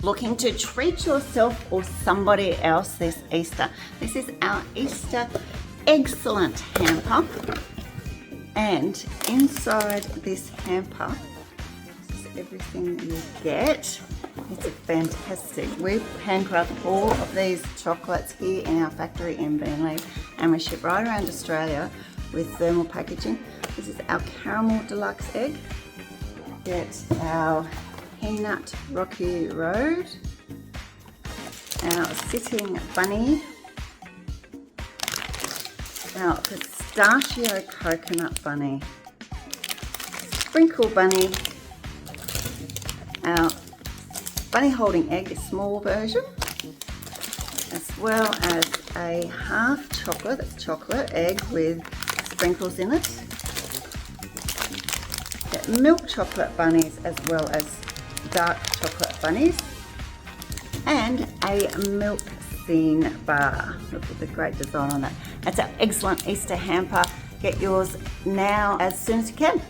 Looking to treat yourself or somebody else this Easter. This is our Easter Eggsellent Hamper, and inside this hamper, this is everything you get. It's fantastic. We handcraft all of these chocolates here in our factory in Burnley, and we ship right around Australia with thermal packaging. This is our caramel deluxe egg. Get our peanut rocky road, our sitting bunny, our pistachio coconut bunny, sprinkle bunny, our bunny holding egg, a small version, as well as a half chocolate, that's chocolate egg with sprinkles in it. Get milk chocolate bunnies as well as dark chocolate bunnies, and a milk scene bar. Look at the great design on that. That's our Eggsellent Easter Hamper. Get yours now as soon as you can.